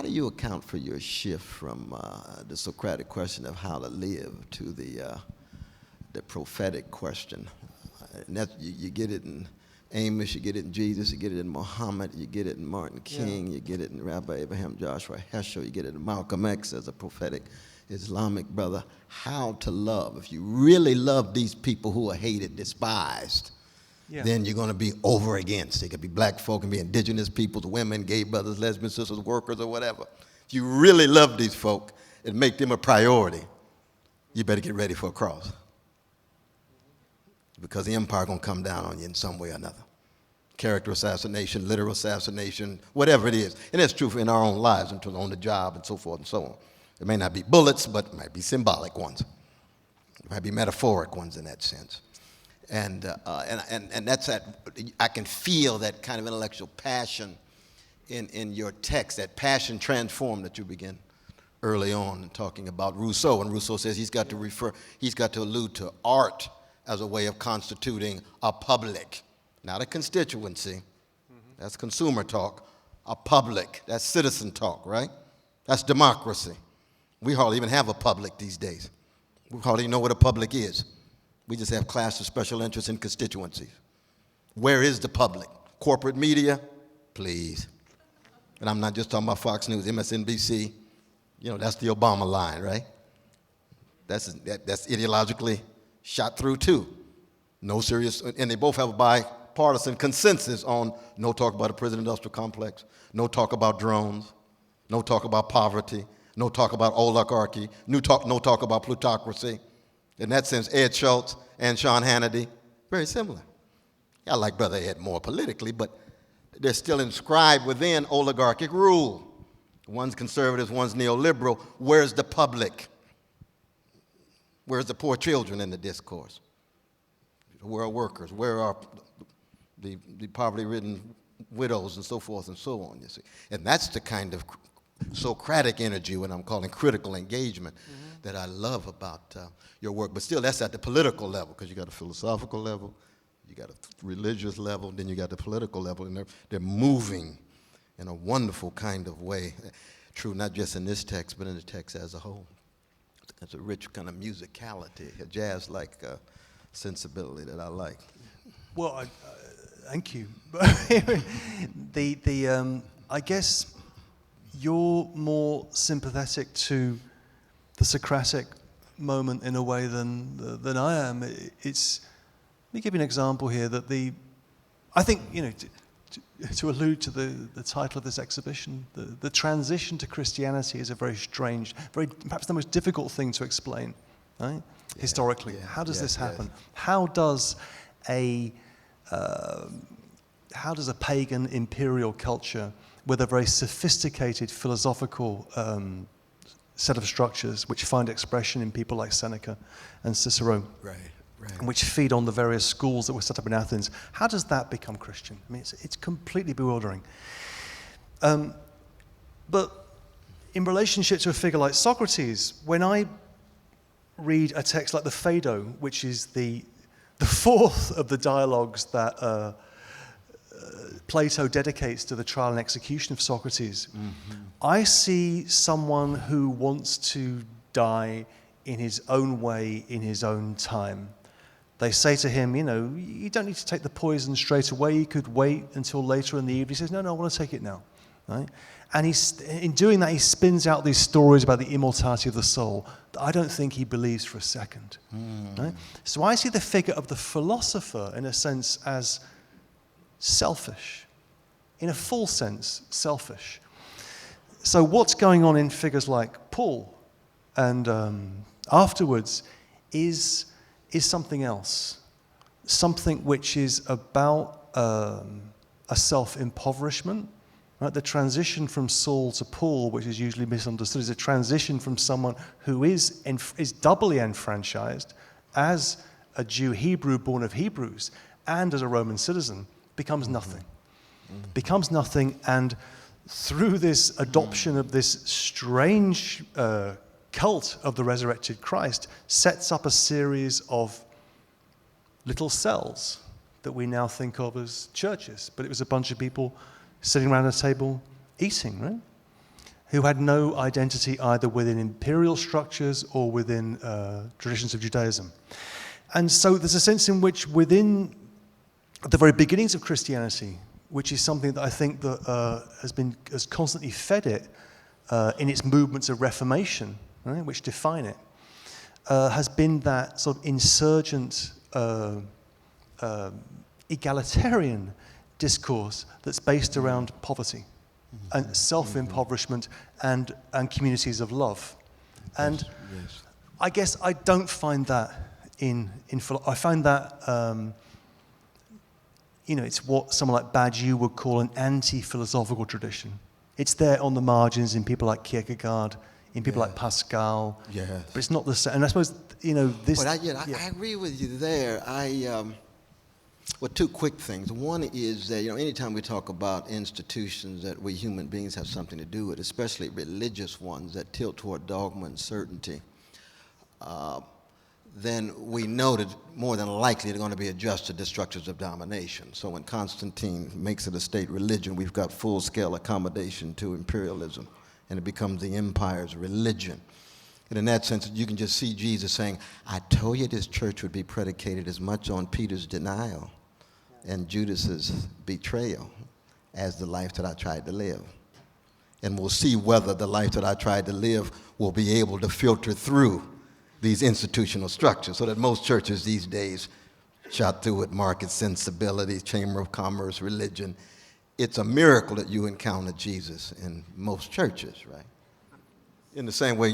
how do you account for your shift from the Socratic question of how to live to the prophetic question? And that, you get it in Amos, you get it in Jesus, you get it in Muhammad, you get it in Martin King, you get it in Rabbi Abraham Joshua Heschel, you get it in Malcolm X as a prophetic Islamic brother. How to love. If you really love these people who are hated, despised, then you're going to be over against. It could be black folk, it can be indigenous peoples, women, gay brothers, lesbian sisters, workers, or whatever. If you really love these folk and make them a priority, you better get ready for a cross. Because the empire going to come down on you in some way or another. Character assassination, literal assassination, whatever it is. And that's true in our own lives, on the job and so forth and so on. It may not be bullets, but it might be symbolic ones. It might be metaphoric ones in that sense. And that's that. I can feel that kind of intellectual passion in your text, that passion transformed that you begin early on talking about Rousseau. And Rousseau says he's got to allude to art as a way of constituting a public, not a constituency. That's consumer talk. A public, that's citizen talk, right? That's democracy. We hardly even have a public these days. We hardly know what a public is. We just have classes of special interest and constituencies. Where is the public? Corporate media? Please. And I'm not just talking about Fox News, MSNBC. That's the Obama line, right? That's ideologically shot through too. No serious, and they both have a bipartisan consensus on no talk about a prison industrial complex, no talk about drones, no talk about poverty, no talk about oligarchy, no talk about plutocracy. In that sense, Ed Schultz and Sean Hannity, very similar. I like Brother Ed more politically, but they're still inscribed within oligarchic rule. One's conservative, one's neoliberal. Where's the public? Where's the poor children in the discourse? Where are workers? Where are the poverty-ridden widows and so forth and so on, you see? And that's the kind of Socratic energy, what I'm calling critical engagement, that I love about your work. But still, that's at the political level, because you got a philosophical level, you got a religious level, then you got the political level, and they're moving in a wonderful kind of way. True, not just in this text, but in the text as a whole. It's a rich kind of musicality, a jazz-like sensibility that I like. Well, thank you. I guess you're more sympathetic to the Socratic moment in a way than I am. Let me give you an example here. I think, to allude to the title of this exhibition, the transition to Christianity is a very strange, perhaps the most difficult thing to explain, right? Historically. How does this happen? Yes. How does a pagan imperial culture with a very sophisticated philosophical set of structures which find expression in people like Seneca and Cicero, and which feed on the various schools that were set up in Athens, how does that become Christian? I mean, it's completely bewildering. But in relationship to a figure like Socrates, when I read a text like the Phaedo, which is the fourth of the dialogues that Plato dedicates to the trial and execution of Socrates, I see someone who wants to die in his own way, in his own time. They say to him, you don't need to take the poison straight away. You could wait until later in the evening. He says, no, I want to take it now. Right? And in doing that, he spins out these stories about the immortality of the soul that I don't think he believes for a second. Right? So I see the figure of the philosopher, in a sense, as selfish. In a full sense, selfish. So what's going on in figures like Paul and afterwards is something else. Something which is about a self-impoverishment. Right? The transition from Saul to Paul, which is usually misunderstood, is a transition from someone who is doubly enfranchised as a Jew Hebrew born of Hebrews and as a Roman citizen, becomes nothing. Becomes nothing, and through this adoption of this strange cult of the resurrected Christ, sets up a series of little cells that we now think of as churches. But it was a bunch of people sitting around a table eating, right? who had no identity either within imperial structures or within traditions of Judaism. And so there's a sense in which within the very beginnings of Christianity, which is something that I think that has constantly fed it in its movements of reformation, right, which define it, has been that sort of insurgent, egalitarian discourse that's based around poverty and self-impoverishment and communities of love. And Yes. I guess I don't find that I find that, it's what someone like Badiou would call an anti-philosophical tradition. It's there on the margins in people like Kierkegaard, in people like Pascal. Yes. But it's not the same. And I suppose, this... But I agree with you there. Well, two quick things. One is that, anytime we talk about institutions that we human beings have something to do with, especially religious ones that tilt toward dogma and certainty, then we know that more than likely they're going to be adjusted to structures of domination. So when Constantine makes it a state religion, we've got full-scale accommodation to imperialism, and it becomes the empire's religion. And in that sense, you can just see Jesus saying, I told you this church would be predicated as much on Peter's denial and Judas's betrayal as the life that I tried to live. And we'll see whether the life that I tried to live will be able to filter through these institutional structures, so that most churches these days shot through with market sensibility, chamber of commerce, religion. It's a miracle that you encounter Jesus in most churches, right? In the same way,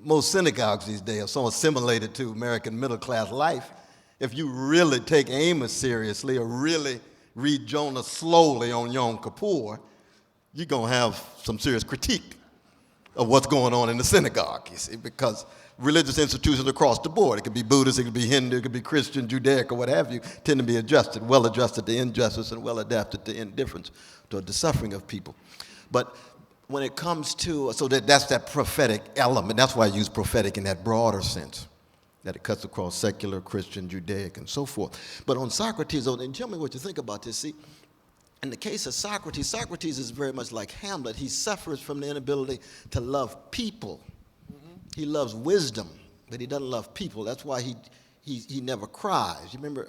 most synagogues these days are so assimilated to American middle-class life. If you really take Amos seriously or really read Jonah slowly on Yom Kippur, you're going to have some serious critique of what's going on in the synagogue, you see, because religious institutions across the board, it could be Buddhist, it could be Hindu, it could be Christian, Judaic, or what have you, tend to be well adjusted to injustice and well adapted to indifference toward the suffering of people. But when it comes to, that's that prophetic element. That's why I use prophetic in that broader sense, that it cuts across secular, Christian, Judaic, and so forth. But on Socrates, and tell me what you think about this. See, in the case of Socrates is very much like Hamlet. He suffers from the inability to love people. He loves wisdom, but he doesn't love people. That's why he never cries. You remember,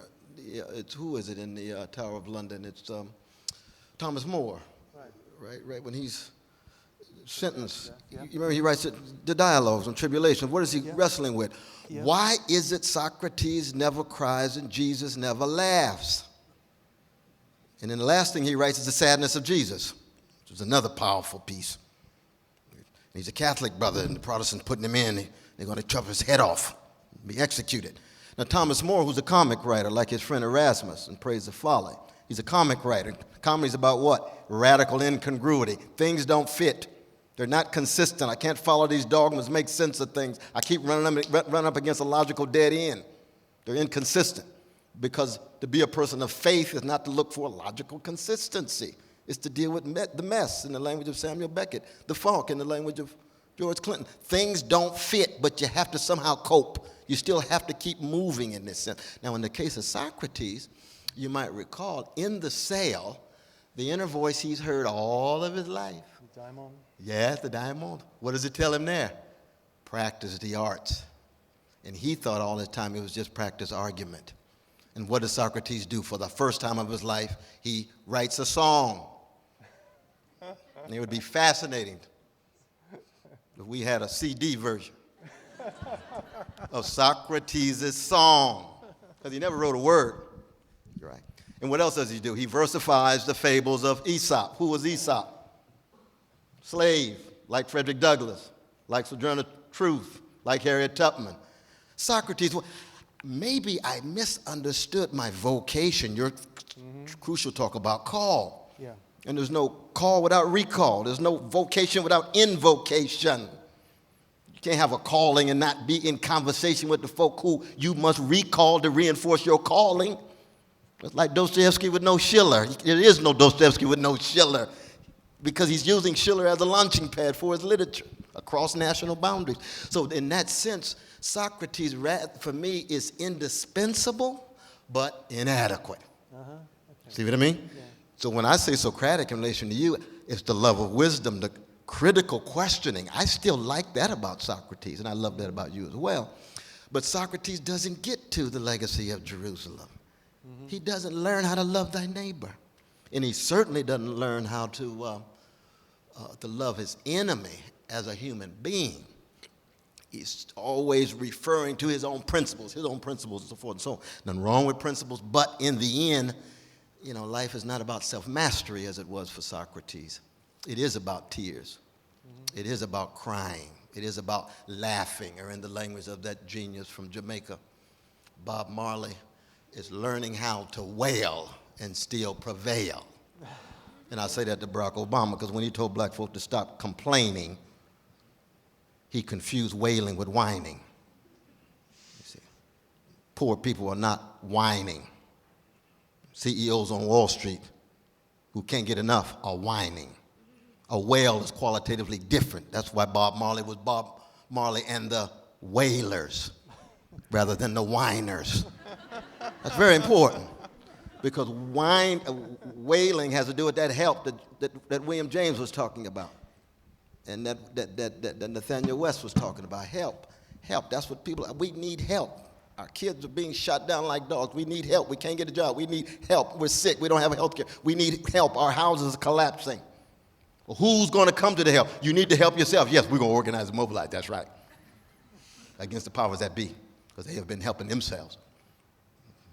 who is it in the Tower of London? It's Thomas More, right? When he's sentenced, you remember he writes the dialogues on tribulation. What is he wrestling with? Yeah. Why is it Socrates never cries and Jesus never laughs? And then the last thing he writes is the sadness of Jesus, which is another powerful piece. He's a Catholic brother, and the Protestants putting him in. They're going to chop his head off, be executed. Now, Thomas More, who's a comic writer, like his friend Erasmus in Praise of Folly, he's a comic writer. Comedy's about what? Radical incongruity. Things don't fit. They're not consistent. I can't follow these dogmas, make sense of things. I keep running up against a logical dead end. They're inconsistent, because to be a person of faith is not to look for a logical consistency. It's to deal with the mess, in the language of Samuel Beckett, the funk, in the language of George Clinton. Things don't fit, but you have to somehow cope. You still have to keep moving in this sense. Now, in the case of Socrates, you might recall, in the cell, the inner voice he's heard all of his life. The daimon? Yes, the daimon. What does it tell him there? Practice the arts. And he thought all this time it was just practice argument. And what does Socrates do? For the first time of his life, he writes a song. And it would be fascinating if we had a CD version of Socrates' song, because he never wrote a word. Right. And what else does he do? He versifies the fables of Aesop. Who was Aesop? Slave, like Frederick Douglass, like Sojourner Truth, like Harriet Tubman. Socrates, maybe I misunderstood my vocation. Your crucial talk about call. Yeah. And there's no call without recall. There's no vocation without invocation. You can't have a calling and not be in conversation with the folk who you must recall to reinforce your calling. It's like Dostoevsky with no Schiller. There is no Dostoevsky with no Schiller, because he's using Schiller as a launching pad for his literature across national boundaries. So in that sense, Socrates, for me, is indispensable but inadequate. Okay. See what I mean? Yeah. So when I say Socratic in relation to you, it's the love of wisdom, the critical questioning. I still like that about Socrates, and I love that about you as well. But Socrates doesn't get to the legacy of Jerusalem. He doesn't learn how to love thy neighbor. And he certainly doesn't learn how to love his enemy as a human being. He's always referring to his own principles, and so forth and so on. Nothing wrong with principles, but in the end, life is not about self-mastery as it was for Socrates. It is about tears. It is about crying. It is about laughing, or in the language of that genius from Jamaica, Bob Marley, is learning how to wail and still prevail. And I say that to Barack Obama because when he told black folk to stop complaining, he confused wailing with whining. You see, poor people are not whining. CEOs on Wall Street who can't get enough are whining. A wail is qualitatively different. That's why Bob Marley was Bob Marley and the Wailers rather than the whiners. That's very important because wailing has to do with that help that William James was talking about. And that Nathaniel West was talking about. Help. That's what we need help. Our kids are being shot down like dogs. We need help. We can't get a job. We need help. We're sick. We don't have health care. We need help. Our houses are collapsing. Well, who's going to come to the help? You need to help yourself. Yes, we're going to organize and mobilize. That's right. Against the powers that be, because they have been helping themselves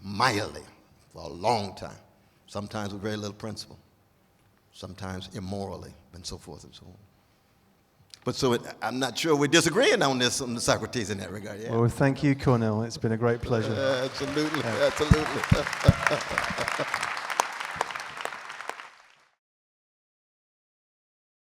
mightily for a long time. Sometimes with very little principle. Sometimes immorally, and so forth and so on. But so I'm not sure we're disagreeing on this, on Socrates in that regard. Yeah. Well, thank you, Cornel. It's been a great pleasure. Absolutely, absolutely.